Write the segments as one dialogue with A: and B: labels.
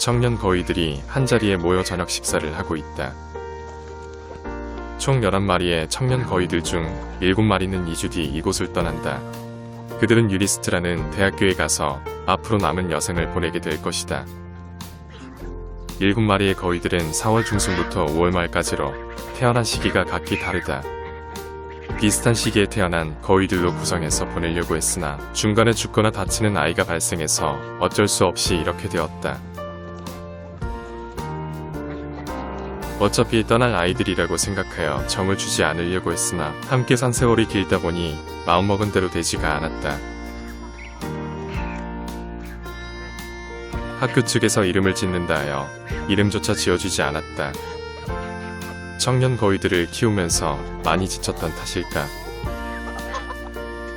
A: 청년 거위들이 한자리에 모여 저녁 식사를 하고 있다. 총 11마리의 청년 거위들 중 7마리는 2주 뒤 이곳을 떠난다. 그들은 유리스트라는 대학교에 가서 앞으로 남은 여생을 보내게 될 것이다. 7마리의 거위들은 4월 중순부터 5월 말까지로 태어난 시기가 각기 다르다. 비슷한 시기에 태어난 거위들로 구성해서 보내려고 했으나 중간에 죽거나 다치는 아이가 발생해서 어쩔 수 없이 이렇게 되었다. 어차피 떠날 아이들이라고 생각하여 정을 주지 않으려고 했으나 함께 산 세월이 길다 보니 마음먹은 대로 되지가 않았다. 학교 측에서 이름을 짓는다 하여 이름조차 지어주지 않았다. 청년 거위들을 키우면서 많이 지쳤던 탓일까?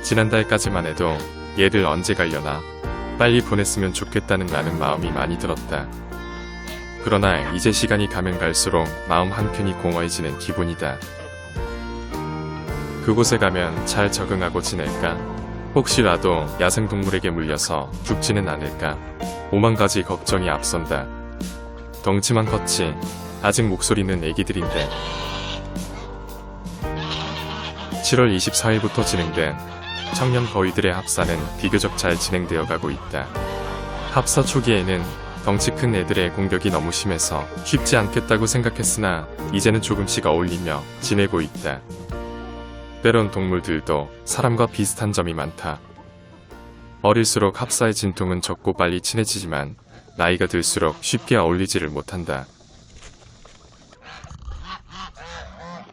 A: 지난달까지만 해도 얘를 언제 가려나 빨리 보냈으면 좋겠다는 라는 마음이 많이 들었다. 그러나 이제 시간이 가면 갈수록 마음 한켠이 공허해지는 기분이다. 그곳에 가면 잘 적응하고 지낼까? 혹시라도 야생동물에게 물려서 죽지는 않을까? 오만 가지 걱정이 앞선다. 덩치만 컸지 아직 목소리는 애기들인데. 7월 24일부터 진행된 청년 거위들의 합사는 비교적 잘 진행되어 가고 있다. 합사 초기에는 덩치 큰 애들의 공격이 너무 심해서 쉽지 않겠다고 생각했으나 이제는 조금씩 어울리며 지내고 있다. 때론 동물들도 사람과 비슷한 점이 많다. 어릴수록 합사의 진통은 적고 빨리 친해지지만 나이가 들수록 쉽게 어울리지를 못한다.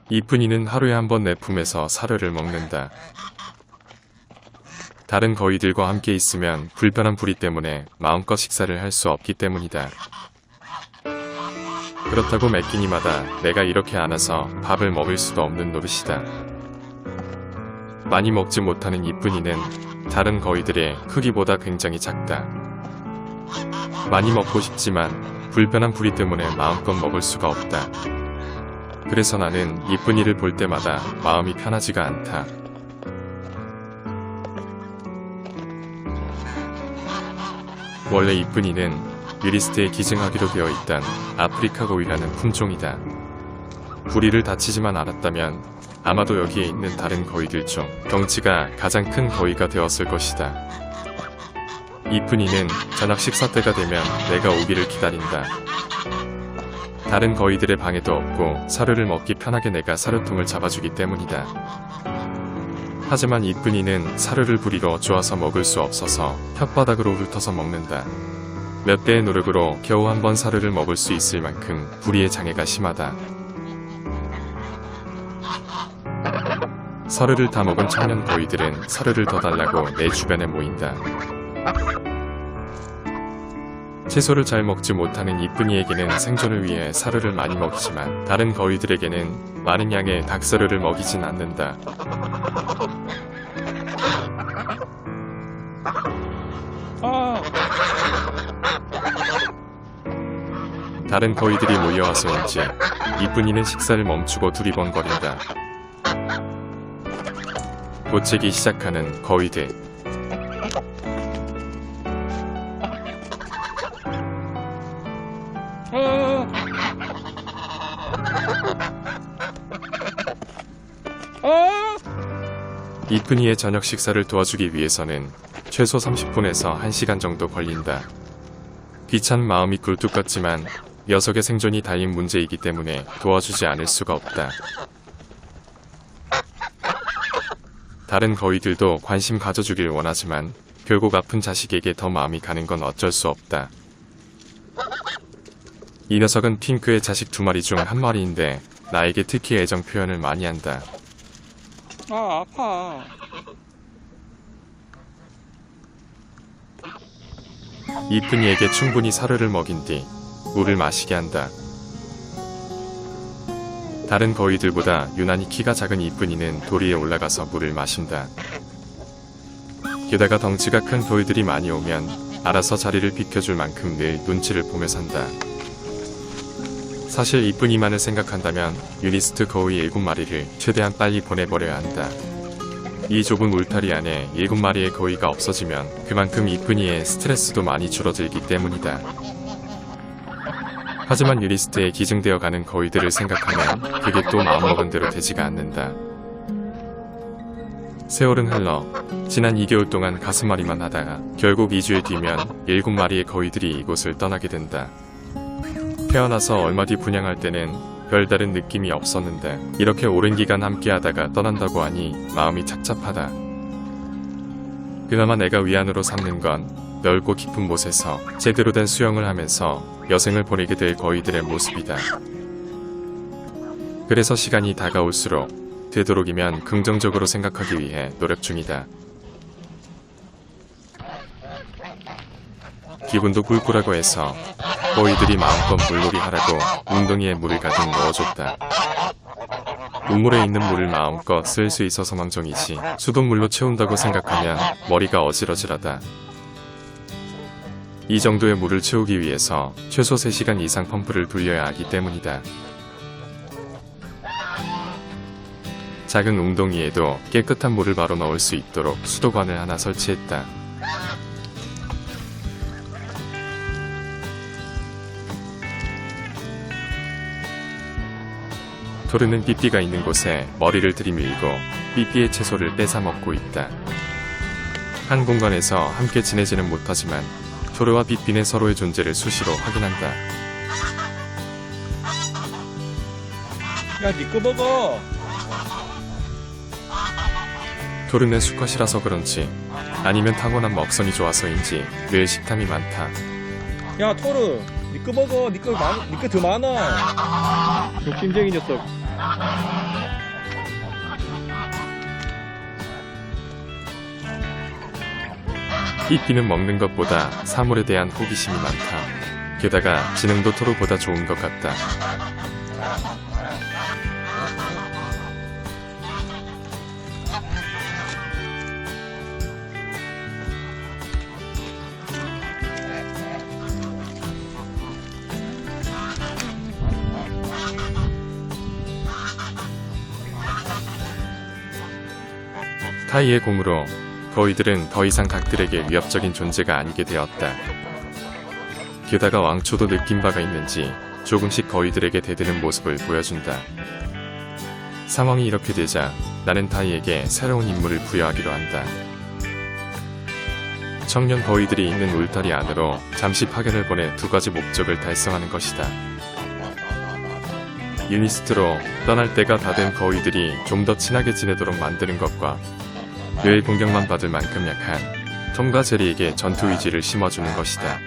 A: 이쁜이는 하루에 한 번 내 품에서 사료를 먹는다. 다른 거위들과 함께 있으면 불편한 부리 때문에 마음껏 식사를 할 수 없기 때문이다. 그렇다고 매 끼니마다 내가 이렇게 안아서 밥을 먹을 수도 없는 노릇이다. 많이 먹지 못하는 이쁜이는 다른 거위들의 크기보다 굉장히 작다. 많이 먹고 싶지만 불편한 부리 때문에 마음껏 먹을 수가 없다. 그래서 나는 이쁜이를 볼 때마다 마음이 편하지가 않다. 원래 이쁜이는 유리스트에 기증하기로 되어 있던 아프리카 거위라는 품종이다. 부리를 다치지만 않았다면 아마도 여기에 있는 다른 거위들 중 덩치가 가장 큰 거위가 되었을 것이다. 이쁜이는 저녁 식사 때가 되면 내가 오기를 기다린다. 다른 거위들의 방해도 없고 사료를 먹기 편하게 내가 사료통을 잡아주기 때문이다. 하지만 이쁜이는 사료를 부리로 쪼아서 먹을 수 없어서 혓바닥으로 훑어서 먹는다. 몇 배의 노력으로 겨우 한 번 사료를 먹을 수 있을 만큼 부리의 장애가 심하다. 사료를 다 먹은 청년 거위들은 사료를 더 달라고 내 주변에 모인다. 채소를 잘 먹지 못하는 이쁜이에게는 생존을 위해 사료를 많이 먹이지만 다른 거위들에게는 많은 양의 닭사료를 먹이진 않는다. 다른 거위들이 몰려와서인지 이쁜이는 식사를 멈추고 두리번거린다. 보채기 시작하는 거위들. 이쁜이의 저녁 식사를 도와주기 위해서는 최소 30분에서 1시간 정도 걸린다. 귀찮은 마음이 굴뚝 같지만 녀석의 생존이 달린 문제이기 때문에 도와주지 않을 수가 없다. 다른 거위들도 관심 가져주길 원하지만 결국 아픈 자식에게 더 마음이 가는 건 어쩔 수 없다. 이 녀석은 핑크의 자식 2마리 중 1마리인데 나에게 특히 애정 표현을 많이 한다.
B: 아파.
A: 이쁜이에게 충분히 사료를 먹인 뒤 물을 마시게 한다. 다른 거위들보다 유난히 키가 작은 이쁜이는 돌 위에 올라가서 물을 마신다. 게다가 덩치가 큰 거위들이 많이 오면 알아서 자리를 비켜줄 만큼 늘 눈치를 보며 산다. 사실 이쁜이만을 생각한다면 유리스트 거위 7마리를 최대한 빨리 보내버려야 한다. 이 좁은 울타리 안에 7마리의 거위가 없어지면 그만큼 이쁜이의 스트레스도 많이 줄어들기 때문이다. 하지만 유리스트에 기증되어 가는 거위들을 생각하면 그게 또 마음먹은 대로 되지가 않는다. 세월은 흘러 지난 2개월 동안 가슴앓이만 하다가 결국 2주에 뒤면 7마리의 거위들이 이곳을 떠나게 된다. 태어나서 얼마 뒤 분양할 때는 별다른 느낌이 없었는데 이렇게 오랜 기간 함께하다가 떠난다고 하니 마음이 착잡하다. 그나마 내가 위안으로 삼는 건 넓고 깊은 못에서 제대로 된 수영을 하면서 여생을 보내게 될 거위들의 모습이다. 그래서 시간이 다가올수록 되도록이면 긍정적으로 생각하기 위해 노력 중이다. 기분도 꿀꿀하고 해서 거위들이 마음껏 물놀이 하라고 웅덩이에 물을 가득 넣어줬다. 우물에 있는 물을 마음껏 쓸 수 있어서 망정이지 수돗물로 채운다고 생각하면 머리가 어질어질하다. 이 정도의 물을 채우기 위해서 최소 3시간 이상 펌프를 돌려야 하기 때문이다. 작은 웅덩이에도 깨끗한 물을 바로 넣을 수 있도록 수도관을 하나 설치했다. 토르는 삐삐가 있는 곳에 머리를 들이밀고 삐삐의 채소를 뺏어 먹고 있다. 한 공간에서 함께 지내지는 못하지만 토르와 삐삐는 서로의 존재를 수시로 확인한다.
B: 야, 니 거 먹어.
A: 토르는 수컷이라서 그런지 아니면 타고난 먹성이 좋아서인지 늘 식탐이 많다.
B: 야, 토르, 니 거 먹어. 니 거 더 많아. 욕심쟁이 녀석.
A: 삐삐는 먹는 것보다 사물에 대한 호기심이 많다. 게다가 지능도 토르보다 좋은 것 같다. 타이의 공으로 거위들은 더 이상 각들에게 위협적인 존재가 아니게 되었다. 게다가 왕초도 느낀 바가 있는지 조금씩 거위들에게 대드는 모습을 보여준다. 상황이 이렇게 되자 나는 타이에게 새로운 임무를 부여하기로 한다. 청년 거위들이 있는 울타리 안으로 잠시 파견을 보내 2가지 목적을 달성하는 것이다. 유니스트로 떠날 때가 다 된 거위들이 좀 더 친하게 지내도록 만드는 것과 뇌의 공격만 받을 만큼 약한 톰과 제리에게 전투 의지를 심어주는 것이다.